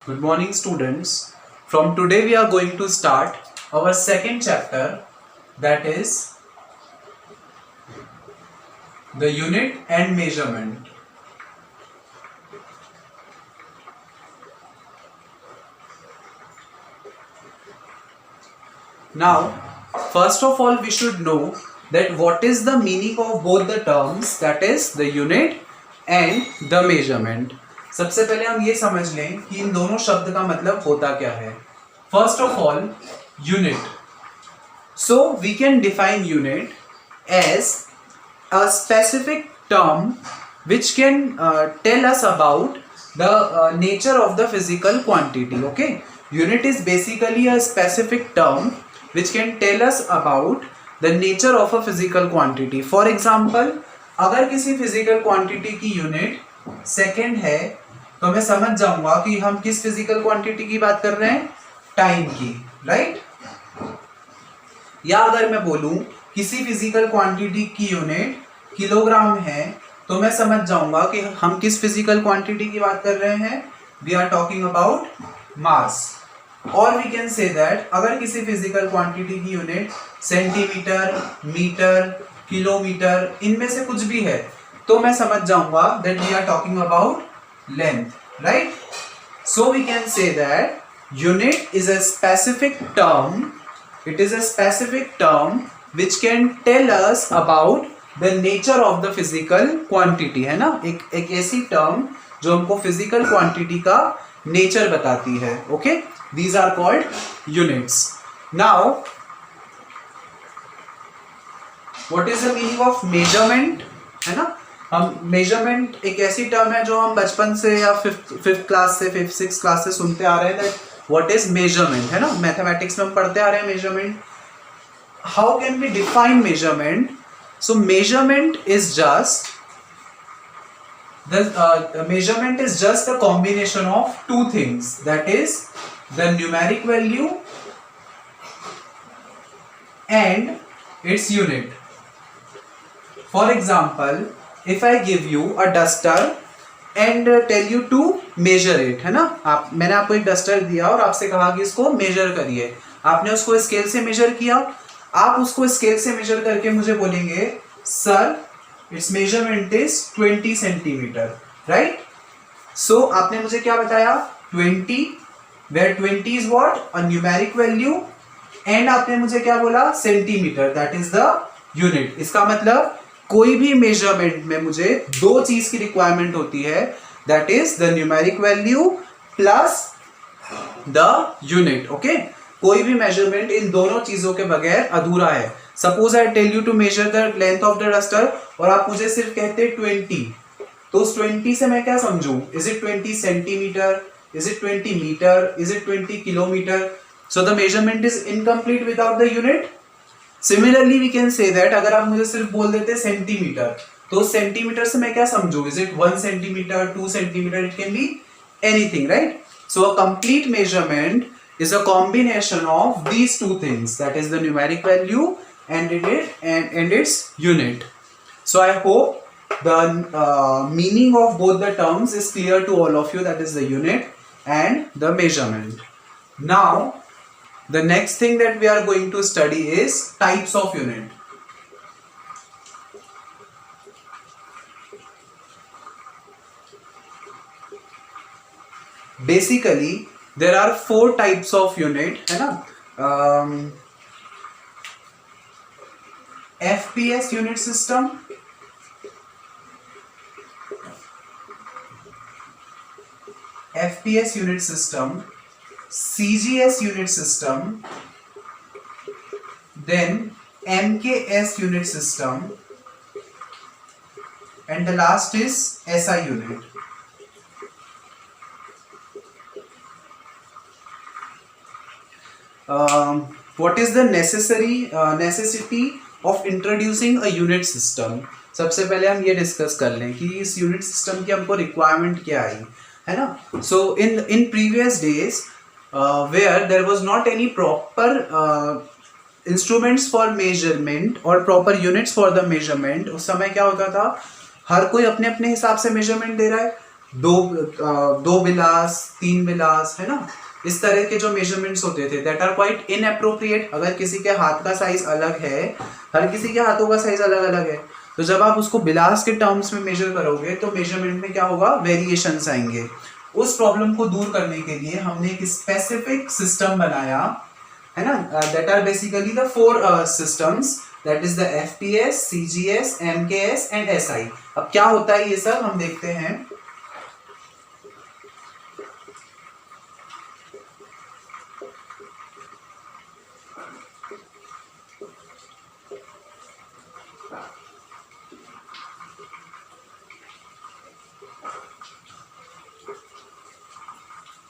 Good morning, students. From today, we are going to start our second chapter, that is the unit and measurement. Now, first of all, we should know that what is the meaning of both the terms, that is the unit and the measurement. सबसे पहले हम ये समझ लें कि इन दोनों शब्द का मतलब होता क्या है. First of all, unit. So we can define unit as a specific term which can tell us about the nature of the physical quantity. Okay, unit is basically a specific term which can tell us about the nature of a physical quantity. For example, अगर किसी physical quantity की unit second है तो मैं समझ जाऊंगा कि हम किस physical quantity की बात कर रहे हैं, टाइम की, राइट? या अगर मैं बोलूं किसी फिजिकल क्वांटिटी की यूनिट किलोग्राम है तो मैं समझ जाऊंगा कि हम किस फिजिकल क्वांटिटी की बात कर रहे हैं. We are talking about mass. और वी कैन से दैट अगर किसी फिजिकल क्वांटिटी की यूनिट सेंटीमीटर, मीटर, किलोमीटर, इनमें से कुछ भी है तो मैं समझ जाऊंगा that we are talking about length, right? So we can say that unit is a specific term. It is a specific term which can tell us about the nature of the physical quantity, है ना? एक ऐसी term जो हमको physical quantity का nature बताती है. Okay, these are called units. Now, what is the meaning of measurement? है ना? हम measurement एक ऐसी term है जो हम बचपन से या फिफ्थ क्लास से, फिफ्थ सिक्स क्लास से सुनते आ रहे हैं. What is measurement, है ना? मैथमेटिक्स में हम पढ़ते आ रहे हैं measurement. How can we define measurement? So measurement is just a combination of two things, that is the numeric value and its unit. For example, if I give you a duster and tell you to measure it, है ना? मैंने आपको एक duster दिया और आपसे कहा कि इसको मेजर करिए. आपने उसको स्केल से मेजर किया. आप उसको स्केल से मेजर करके मुझे बोलेंगे sir it's measurement is 20 centimetre, right? So आपने मुझे क्या बताया? 20, where 20 is what? A numeric value. And आपने मुझे क्या बोला? Centimetre, that is the unit. इसका मतलब कोई भी मेजरमेंट में मुझे दो चीज की रिक्वायरमेंट होती है, that is the numeric value plus the unit. Okay, कोई भी मेजरमेंट इन दोनों चीजों के बगैर अधूरा है. Suppose I tell you to measure the length of the duster और आप मुझे सिर्फ कहते 20, तो उस 20 से मैं क्या समझूं? Is it 20 centimetre? Is it 20 metre? Is it 20 kilometre? So the measurement is incomplete without the unit. Similarly we can say that अगर आप मुझे सिर्फ बोल देते सेंटीमीटर तो सेंटीमीटर से मैं क्या समझू? Is it 1 centimetre, 2 centimetre? It can be anything, right? So a complete measurement is a combination of these two things, that is the numeric value and its unit. So I hope the meaning of both the terms is clear to all of you, that is the unit and the measurement. Now the next thing that we are going to study is types of unit. Basically there are 4 types of unit, है ना? FPS unit system, FPS unit system, CGS unit system, then MKS unit system, and the last is SI unit. What is the necessity of introducing a unit system? सबसे पहले हम ये discuss कर लें कि इस यूनिट सिस्टम की हमको रिक्वायरमेंट क्या आई, है ना? So in previous days where there was not any proper instruments for measurement और proper units for the measurement. उस समय क्या होता था, हर कोई अपने अपने हिसाब से मेजरमेंट दे रहा है. दो बिलास, 3 बिलास, है ना, इस तरह के जो मेजरमेंट्स होते थे दैट आर क्वाइट इनअप्रोप्रिएट। अगर किसी के हाथ का साइज अलग है, हर किसी के हाथों का साइज अलग अलग है, तो जब आप उसको बिलास के टर्म्स में मेजर करोगे तो मेजरमेंट में क्या होगा, वेरिएशंस आएंगे। उस प्रॉब्लम को दूर करने के लिए हमने एक स्पेसिफिक सिस्टम बनाया, है ना, that are basically the 4 systems, that is the FPS, CGS, MKS and SI. अब क्या होता है ये सब हम देखते हैं।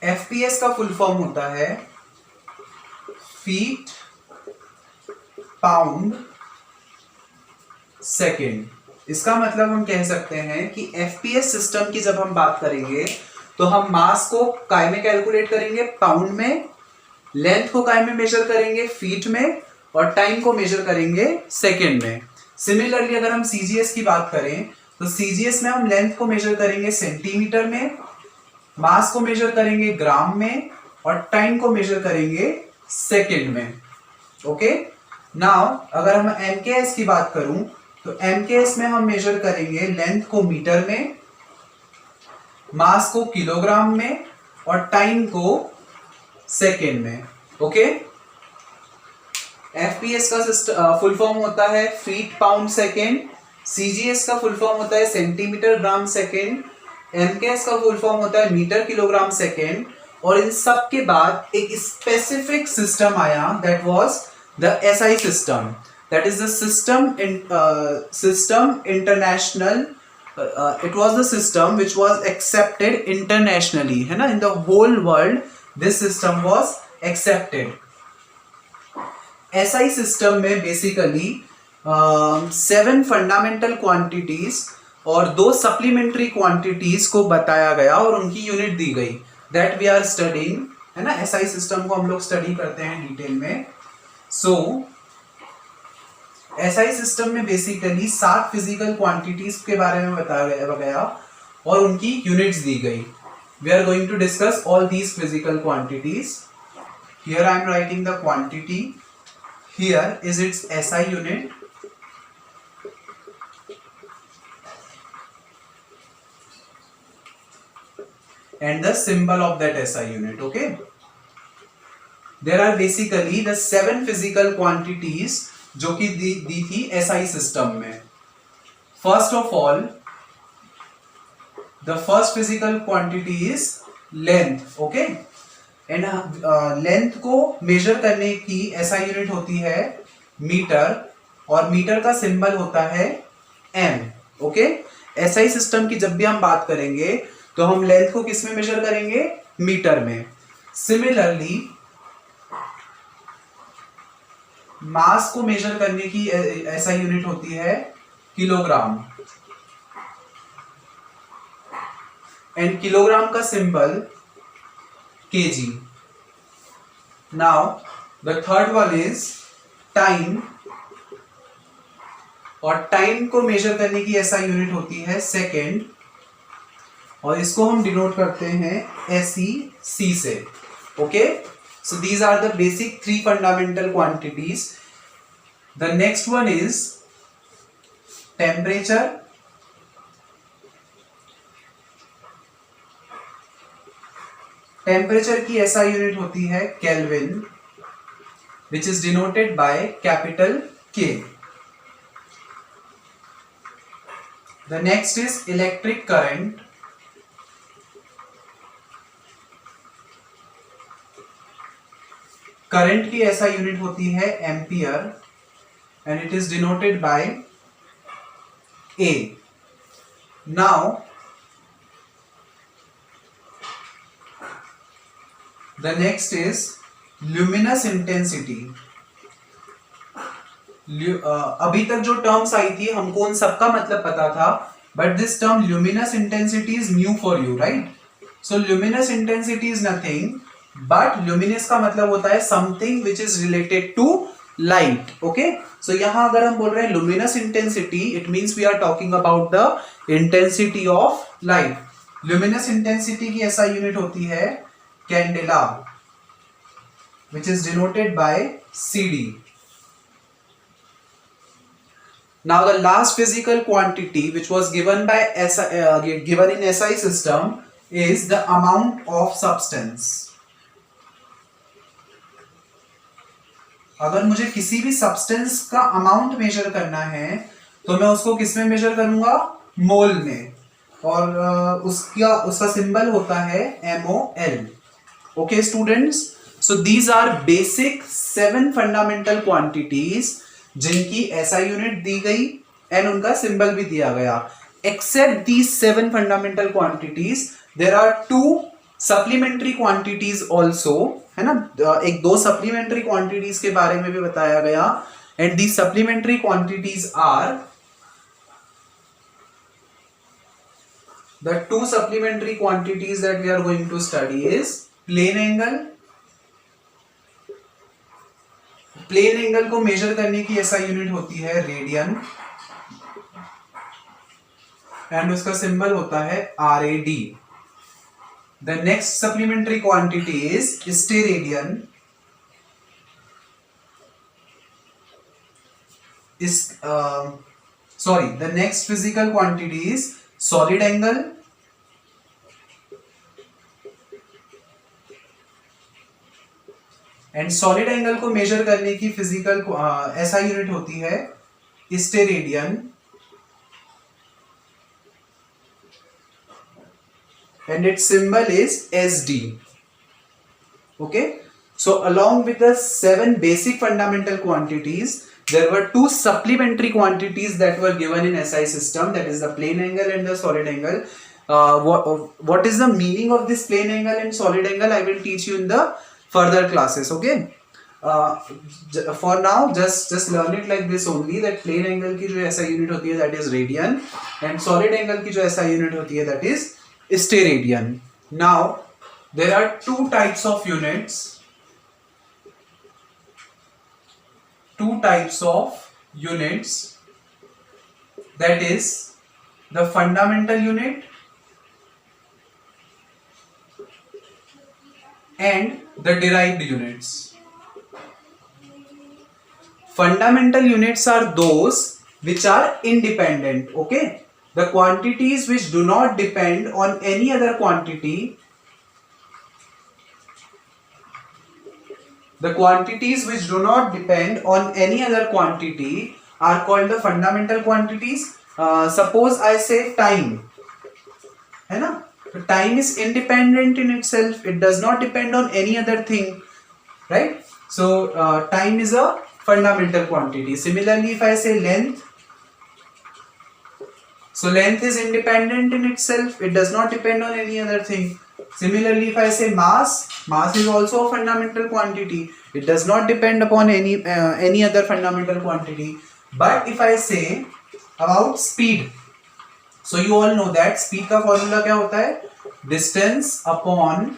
एफपीएस का फुल फॉर्म होता है फीट पाउंड सेकेंड। इसका मतलब हम कह सकते हैं कि एफपीएस सिस्टम की जब हम बात करेंगे तो हम मास को काय में कैलकुलेट करेंगे, पाउंड में, लेंथ को काय में मेजर करेंगे, फीट में, और टाइम को मेजर करेंगे सेकेंड में। सिमिलरली अगर हम सीजीएस की बात करें तो सीजीएस में हम लेंथ को मेजर करेंगे सेंटीमीटर में, मास को मेजर करेंगे ग्राम में, और टाइम को मेजर करेंगे सेकेंड में। ओके, नाउ अगर हम एमकेएस की बात करूं तो एमकेएस में हम मेजर करेंगे लेंथ को मीटर में, मास को किलोग्राम में, और टाइम को सेकेंड में। ओके, एफपीएस का फुल फॉर्म होता है फीट पाउंड सेकेंड, सीजीएस का फुल फॉर्म होता है सेंटीमीटर ग्राम सेकेंड, एमकेएस का फुल फॉर्म होता है मीटर किलोग्राम सेकेंड, और इन सब के बाद एक स्पेसिफिक सिस्टम आया that was the SI system, that is the system international, it was the system which was accepted internationally, है ना, in the whole world this system was accepted। SI system में basically 7 fundamental quantities और 2 supplementary quantities को बताया गया और उनकी unit दी गई, that we are studying, है ना, SI system को हम लोग स्टडी करते हैं डिटेल में। So एसआई सिस्टम में बेसिकली 7 फिजिकल क्वांटिटीज के बारे में बताया गया और उनकी यूनिट्स दी गई। We are going to discuss all these physical quantities. Here I am writing the quantity, here is its SI unit, and the symbol of that SI unit. Okay, there are basically the 7 physical quantities जो कि दी थी SI system में। First of all the first physical quantity is length. Okay, and length को measure करने की SI unit होती है metre, और मीटर का सिंबल होता है m। ओके, SI सिस्टम की जब भी हम बात करेंगे तो हम लेंथ को किस में मेजर करेंगे, मीटर में। सिमिलरली मास को मेजर करने की ऐसा यूनिट होती है किलोग्राम, एंड किलोग्राम का symbol KG. Now the third one is time, और टाइम को मेजर करने की ऐसा यूनिट होती है सेकेंड, और इसको हम डिनोट करते हैं SEC से। Okay, so these are the basic 3 fundamental quantities. The next one is temperature, temperature की SI यूनिट होती है Kelvin, which is denoted by capital K. The next is electric current, current की ऐसा unit होती है ampere, and it is denoted by A. Now the next is luminous intensity. अभी तक जो टर्म्स आई थी हमको उन सबका मतलब पता था, but this term luminous intensity is new for you, right? So luminous intensity is nothing but luminous का मतलब होता है something which is related to light. Okay, so यहां अगर हम बोल रहे हैं luminous intensity, it means we are talking about the intensity of light. Luminous intensity की SI यूनिट होती है candela, which is denoted by CD. Now the last physical quantity which was given by given in SI system is the amount of substance. अगर मुझे किसी भी substance का amount major करना है तो मैं उसको किस में मेजर करूंगा? मोल में, और उसका सिंबल होता है MOL. Okay students, so these are basic 7 fundamental quantities जिनकी SI यूनिट दी गई एंड उनका सिंबल भी दिया गया. Except these 7 fundamental quantities there are 2 supplementary quantities also, है ना. एक 2 सप्लीमेंट्री क्वांटिटीज के बारे में भी बताया गया, and these supplementary quantities are the 2 supplementary quantities that we are going to study is plane angle. Plane angle को मेजर करने की SI यूनिट होती है रेडियन, एंड उसका सिंबल होता है RAD. The next supplementary quantity is steradian. The next physical quantity is solid angle, and solid angle को measure करने की फिजिकल SI यूनिट होती है steradian, and its symbol is SD. Okay, so along with the 7 basic fundamental quantities, there were 2 supplementary quantities that were given in SI system, that is the plane angle and the solid angle. What is the meaning of this plane angle and solid angle? I will teach you in the further classes. Okay, for now just learn it like this only, that plane angle की जो SI unit होती है that is radian, and solid angle की जो SI unit होती है that is steradian. Now there are 2 types of units, 2 types of units, that is the fundamental unit and the derived units. Fundamental units are those which are independent. Okay, the quantities which do not depend on any other quantity, the quantities which do not depend on any other quantity are called the fundamental quantities. Suppose I say time, है ना, time is independent in itself, it does not depend on any other thing, right? So time is a fundamental quantity. Similarly, if I say length, so length is independent in itself, it does not depend on any other thing. Similarly, if I say mass, mass is also a fundamental quantity, it does not depend upon any other fundamental quantity. But if I say about speed, so you all know that speed का formula क्या होता है? Distance upon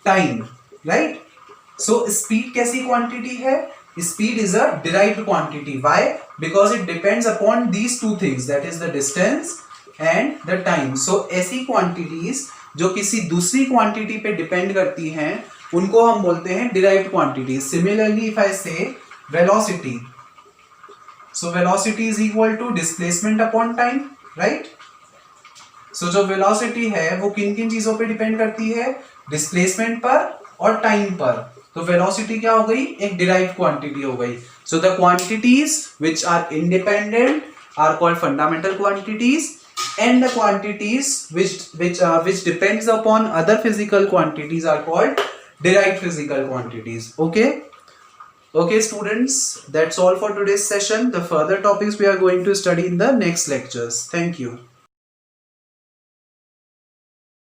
time, right? So speed कैसी quantity है? Speed is a derived quantity. Why? Because it depends upon these 2 things, that is the distance and the time. So ऐसी quantities जो किसी दूसरी quantity पे depend करती हैं उनको हम बोलते हैं derived quantities. Similarly, if I say velocity, so velocity is equal to displacement upon time, right? So जो velocity है वो किन किन चीजों पे depend करती है? Displacement पर और time पर. तो वेलोसिटी क्या हो गई? एक डिराइव्ड क्वांटिटी हो गई. So the quantities which are independent are called fundamental quantities, and the quantities which depends upon other physical quantities are called derived physical quantities. Okay students, that's all for today's session. The further topics we are going to study in the next lectures. Thank you.